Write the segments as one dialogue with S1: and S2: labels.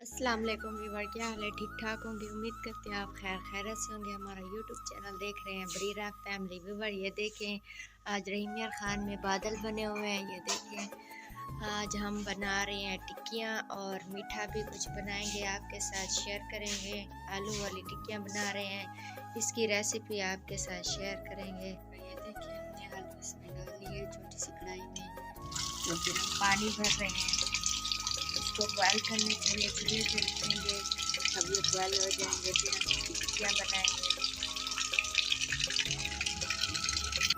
S1: अस्सलाम वालेकुम व्यूअर, क्या हाल है? ठीक ठाक होंगे। उम्मीद करते हैं आप खैर खैरियत से होंगे। हमारा यूट्यूब चैनल देख रहे हैं बरीरा फैमिली व्यूअर। ये देखें आज रहीम यार खान में बादल बने हुए हैं। ये देखें आज हम बना रहे हैं टिक्कियाँ और मीठा भी कुछ बनाएंगे, आपके साथ शेयर करेंगे। आलू वाली टिक्कियाँ बना रहे हैं, इसकी रेसिपी आपके साथ शेयर करेंगे। ये देखें हमने आलू इसमें डाल लिए छोटी सी कढ़ाई में, तो फिर हम पानी भर रहे हैं। इसको बॉयल करने के लिए चूल्हे पे रखेंगे, तब ये बॉयल हो जाएंगे, फिर हम टिक्कियाँ बनाएंगे।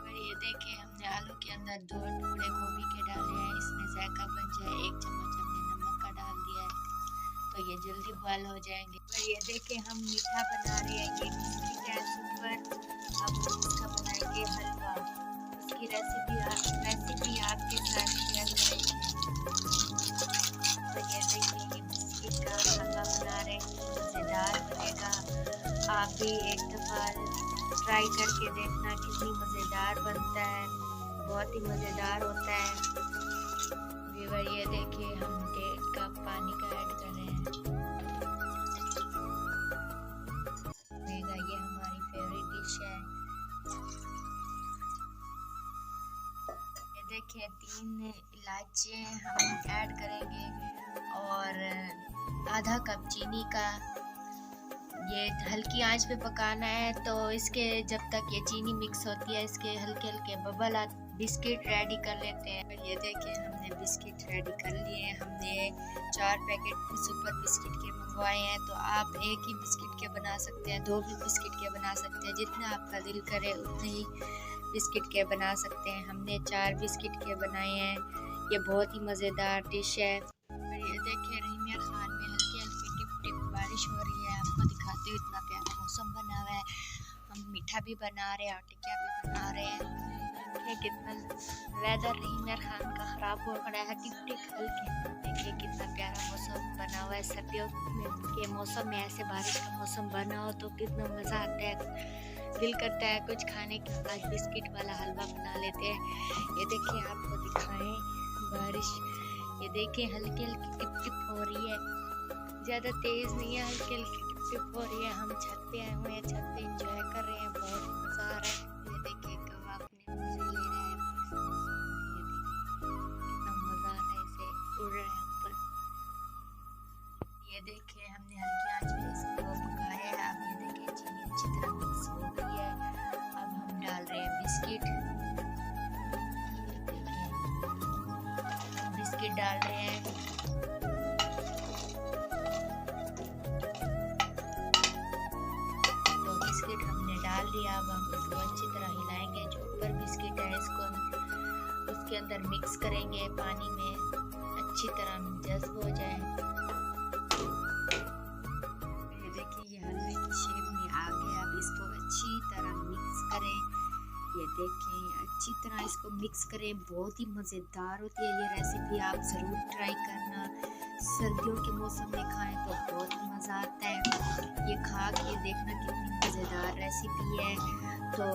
S1: और ये देखें हमने आलू के अंदर 2 टुकड़े गोभी के डाले हैं, इसमें जायका बन जाए। 1 चम्मच हमने नमक का डाल दिया है, तो ये जल्दी बॉयल हो जाएंगे। और ये देखें हम मीठा बना रहे हैं, ये किसकी गैस ऊपर। अब हम इसका बनाएंगे हलवा, उसकी रेसिपी आपके साथ शेयर करेंगे। तो ये देखिए बिस्किट का हलवा बना रहे हैं, मज़ेदार बनेगा। आप भी एक दफ़ा ट्राई करके देखना, कितनी मज़ेदार बनता है, बहुत ही मज़ेदार होता है। व्यूअर ये देखिए हम 1.5 कप पानी का ऐड कर रहे हैं। ये हमारी फेवरेट डिश है। ये देखिए 3 इलायची हम ऐड करेंगे और आधा कप चीनी का। ये हल्की आंच पे पकाना है, तो इसके जब तक ये चीनी मिक्स होती है, इसके हल्के हल्के बबल बिस्किट रेडी कर लेते हैं। ये देखें हमने बिस्किट रेडी कर लिए हैं। हमने 4 पैकेट सुपर बिस्किट के मंगवाए हैं, तो आप एक ही बिस्किट के बना सकते हैं, 2 भी बिस्किट के बना सकते हैं, जितना आपका दिल करे उतने ही बिस्किट के बना सकते हैं। हमने 4 बिस्किट के बनाए हैं। ये बहुत ही मज़ेदार डिश है। और ये देखिए रहीम यार खान में हल्की हल्की टिप टिप बारिश हो रही है, आपको दिखाते हुए इतना प्यारा मौसम बना हुआ है। हम मीठा भी बना रहे हैं और टिक्कियाँ भी बना रहे हैं। देखिए कितना वेदर रहीम यार खान का ख़राब हो रहा है, टिप टिप हल्के। देखिए कितना प्यारा मौसम बना हुआ है। सर्दियों के मौसम में ऐसे बारिश का मौसम बना हो तो कितना मज़ा आता है, दिल करता है कुछ खाने का। आज बिस्किट वाला हलवा बना लेते हैं। ये देखिए आपको दिखाएं बारिश, ये देखिए हल्की हल्की टिप टिप हो रही है, ज़्यादा तेज़ नहीं है, हल्की हल्की टिप टिप हो रही है। हम छत पे आए हुए हैं, छत पे एंजॉय कर रहे हैं, बहुत मज़ा आ रहा है। ये देखिए कौवा अपने मज़े ले रहा है, ये देखिए कितना मज़ा आ रहा है, इसे उड़ रहा है ऊपर। ये देखिए हमने हल्की आंच पे इसको पकाया है। अब ये देखिए चीनी अच्छी तरह मिक्स हो गई है। अब हम डाल रहे हैं बिस्किट, बिस्किट डाल रहे हैं। तो बिस्किट हमने डाल दिया। अब हम इसको अच्छी तरह हिलाएंगे। जो ऊपर बिस्किट है इसको उसके अंदर मिक्स करेंगे, पानी में अच्छी तरह जज्ब हो जाए। ये देखिए ये हलवे की शेप में आ गया। अब इसको अच्छी तरह मिक्स करें। ये देखें अच्छी तरह इसको मिक्स करें, बहुत ही मज़ेदार होती है ये रेसिपी। आप ज़रूर ट्राई करना, सर्दियों के मौसम में खाएं तो बहुत ही मज़ा आता है। ये खा के देखना कितनी मज़ेदार रेसिपी है। तो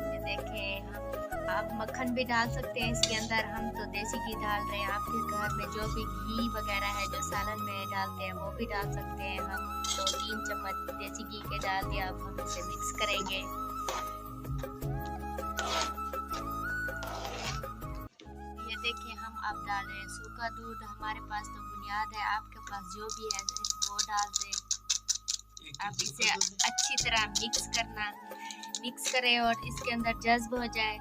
S1: ये देखें आप मक्खन भी डाल सकते हैं इसके अंदर, हम तो देसी घी डाल रहे हैं। आपके घर में जो भी घी वगैरह है जो सालन में डालते हैं वो भी डाल सकते हैं। हम तो 3 चम्मच देसी घी के डाल दिया। अब हम इसे मिक्स करेंगे। ये देखिए हम अब डाल रहे हैं सूखा दूध। हमारे पास तो बुनियाद है, आपके पास जो भी है वो डाल दें। अब इसे अच्छी तरह मिक्स करना, मिक्स करें और इसके अंदर जज्ब हो जाए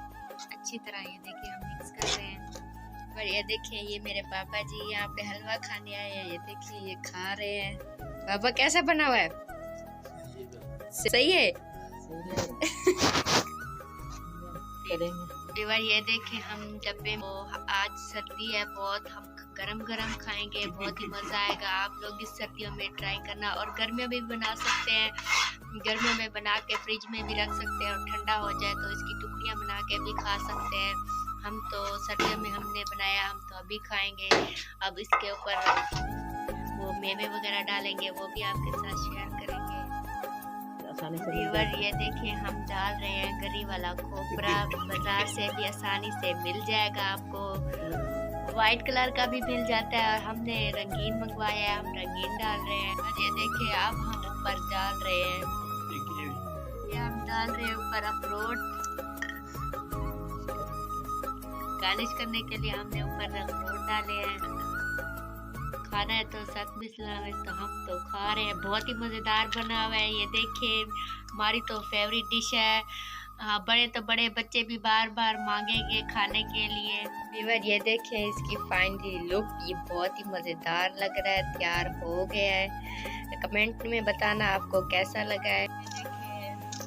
S1: अच्छी तरह। ये देखिए हम मिक्स कर रहे हैं। और ये देखिए ये मेरे पापा जी यहाँ पे हलवा खाने आए हैं। ये देखिए ये खा रहे हैं। पापा कैसा बना हुआ है? सही है। ये देखें हम डब्बे में, आज सर्दी है बहुत, हम गरम गरम खाएंगे, बहुत ही मज़ा आएगा। आप लोग इस सर्दियों में ट्राई करना और गर्मियों में भी बना सकते हैं। गर्मियों में बना के फ्रिज में भी रख सकते हैं और ठंडा हो जाए तो इसकी टुकड़ियाँ बना के भी खा सकते हैं। हम तो सर्दियों में हमने बनाया, हम तो अभी खाएंगे। अब इसके ऊपर वो मेवे वगैरह डालेंगे, वो भी आपके साथ शेयर करेंगे। व्यूअर ये देखिए हम डाल रहे हैं गरी वाला खोपरा, बाजार से भी आसानी से मिल जाएगा आपको। वाइट कलर का भी मिल जाता है और हमने रंगीन मंगवाया है, हम रंगीन डाल रहे हैं। और ये देखिए अब हम ऊपर डाल रहे हैं, ये हम डाल रहे हैं ऊपर अखरोट। गार्निश करने के लिए हमने ऊपर अखरोट डाले हैं। खाना है तो सत बिस्मिल्लाह है, तो हम तो खा रहे हैं। बहुत ही मज़ेदार बना हुआ है। ये देखिए हमारी तो फेवरेट डिश है। हाँ, बड़े तो बड़े बच्चे भी बार बार मांगेंगे खाने के लिए। व्यूअर ये देखिए इसकी फाइनली लुक, ये बहुत ही मज़ेदार लग रहा है, तैयार हो गया है। कमेंट में बताना आपको कैसा लगा है। देखिए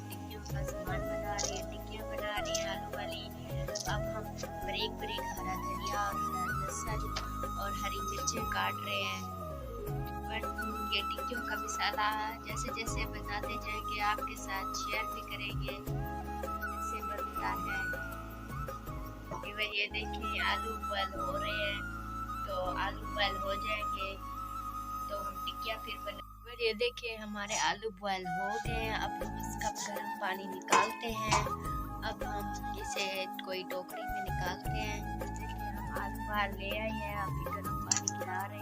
S1: टिक्कियों का सामान बना रही है, टिक्कियाँ बना रही है आलू वाली। अब हम बारीक बारीक हरा धनिया और लहसुन और हरी मिर्चें काट रहे हैं। ये टिक्कियों का मसाला जैसे जैसे बताते जाएंगे आपके साथ शेयर भी करेंगे कैसे बनता है। ये देखिए आलू बॉयल हो रहे हैं, तो आलू बॉयल हो जाएंगे तो हम टिक्कियाँ फिर बना। ये देखिए हमारे आलू बॉयल हो गए हैं। अब हम इसका गर्म पानी निकालते हैं। अब हम इसे कोई टोकरी में निकालते हैं। देखिए हम आलू बाहर ले आए हैं, अभी गर्म पानी गिरा रहे हैं।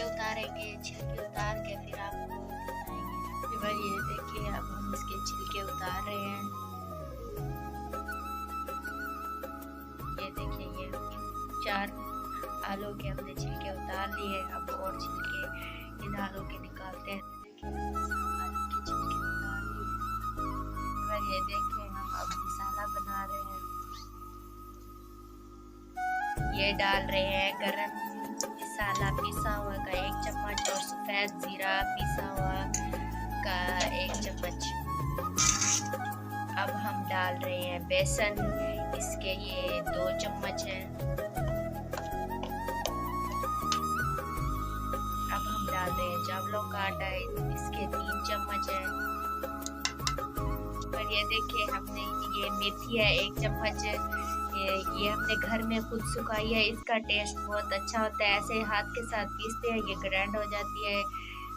S1: उतारेंगे, छिलके उतार के फिर आपको दिखाएंगे। भाई ये देखिए अब हम इसके छिलके उतार रहे हैं। ये देखिए ये 4 आलू के हमने छिलके उतार लिए। अब और छिलके इन आलू के निकालते हैं। आलू के छिलके उतार लिए। भाई ये देखिए हम अब मसाला बना रहे हैं। ये डाल रहे हैं गरम मसाला पिसा हुआ का 1 चम्मच और सफ़ेद ज़ीरा पिसा हुआ का 1 चम्मच। अब हम डाल रहे हैं बेसन, इसके ये 2 चम्मच हैं। अब हम डाल रहे हैं चावलों का आटा, इसके 3 चम्मच हैं। और ये देखिए हमने ये मेथी है 1 चम्मच। ये हमने घर में खुद सुखाई है, इसका टेस्ट बहुत अच्छा होता है। ऐसे हाथ के साथ पीसते हैं, ये ग्राइंड हो जाती है,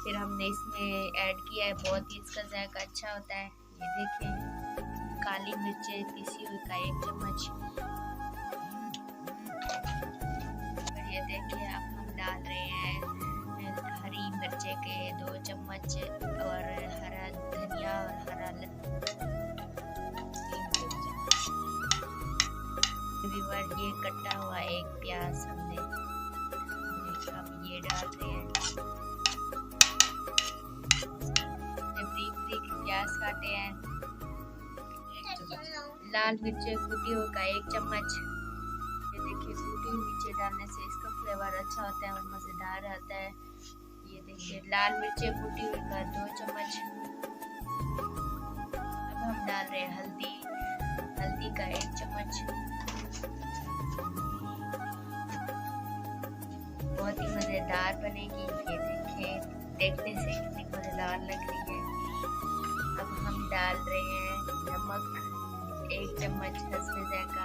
S1: फिर हमने इसमें ऐड किया है, बहुत ही इसका जायका अच्छा होता है। ये देखिए काली मिर्चें पीसी हुई का 1 चम्मच। और ये देखिए अब हम डाल रहे हैं हरी मिर्चें के 2 चम्मच और हरा धनिया और हरा ये कटा हुआ 1 प्याज हमने अब ये डाल रहे हैं। बारीक प्याज काटे हैं। लाल मिर्चें कुटी हुई का 1 चम्मच। ये देखिए कुटी हुई मिर्चें डालने से इसका फ्लेवर अच्छा होता है और मज़ेदार आता है। ये देखिए लाल मिर्चें कुटी हुई का 2 चम्मच। अब हम डाल रहे हैं हल्दी का 1 चम्मच। बहुत ही मज़ेदार बनेगी। ये देखिए देखने से कितनी मज़ेदार लग रही है। अब हम डाल रहे हैं नमक 1 चम्मच हस्बे जायका।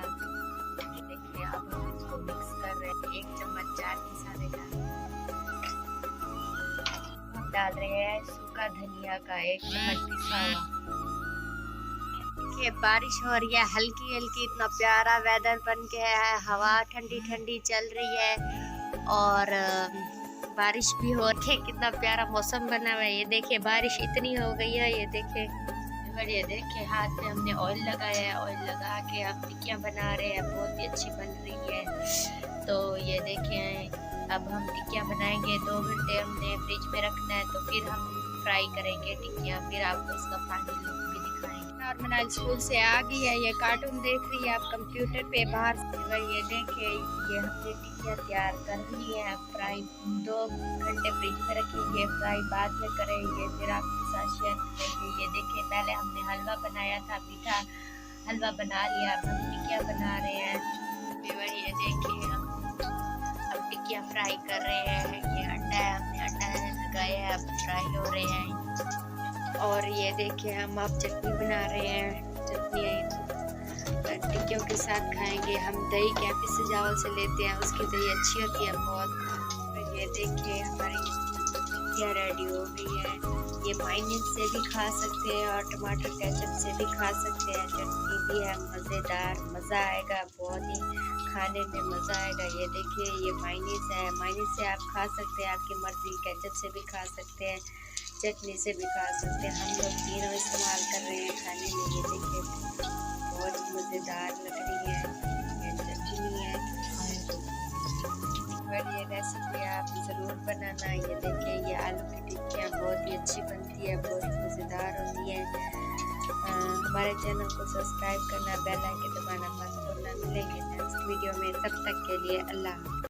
S1: देखिए अब हम इसको मिक्स कर रहे हैं। 1 चम्मच चाट मसाले का। हम डाल रहे हैं सूखा धनिया का 1 चम्मच पिसा हुआ। देखिए बारिश हो रही है हल्की हल्की, इतना प्यारा वेदर बन गया है। हवा ठंडी ठंडी चल रही है और बारिश भी हो रही है। कितना प्यारा मौसम बना हुआ है। ये देखिए बारिश इतनी हो गई है। ये देखिए हाथ में हमने ऑयल लगाया है। ऑयल लगा के अब टिक्कियाँ बना रहे हैं, बहुत ही अच्छी बन रही है। तो ये देखिए अब हम टिक्कियाँ बनाएंगे। 2 घंटे हमने फ्रिज में रखना है, तो फिर हम फ्राई करेंगे टिक्कियाँ, फिर आपको इसका फाइनल लुक भी दिखाएंगे। और मनाल स्कूल से आ गई है, ये कार्टून देख रही है आप कंप्यूटर पे बाहर। ये देखिए ये हमने टिक्कियाँ तैयार कर ली है। फ्राई 2 घंटे फ्रिज में रखेंगे, फ्राई बाद में करेंगे, फिर आपके साथ शेयर करेंगे। ये देखिए पहले हमने हलवा बनाया था, मीठा हलवा बना लिया। अब हम टिक्कियाँ बना रहे हैं। ये देखिए हम अब टिक्कियाँ फ्राई कर रहे हैं। ये अंडा है, हमने अंडा लगाया है, अब फ्राई हो रहे हैं। और ये देखिए हम अब चटनी बना रहे हैं। चटनी टिक्कियों के साथ खाएंगे हम। दही कैफे से चावल से लेते हैं, उसकी दही अच्छी होती है बहुत। ये देखिए हमारी सब्जियां रेडी हो गई हैं। ये मायोनीज से भी खा सकते हैं और टमाटर केचप से भी खा सकते हैं। चटनी भी है मज़ेदार, मज़ा आएगा, बहुत ही खाने में मज़ा आएगा। ये देखिए ये मायोनीज है, मायोनीज से आप खा सकते हैं, आपकी मर्ज़ी। केचप से भी खा सकते हैं, चटनी से भी खा सकते हैं। हम लोग तीनों इस्तेमाल कर रहे हैं खाने में। ये देखिए बहुत मज़ेदार लग रही है, ये चटनी है। और ये रेसिपी आप ज़रूर बनाना। ये देखिए ये आलू की टिक्कियाँ बहुत ही अच्छी बनती है, बहुत मज़ेदार होती है। हमारे चैनल को सब्सक्राइब करना, बेल आइकन दबाना मत भूलना। मिलेंगे नेक्स्ट वीडियो में, तब तक के लिए अल्लाह।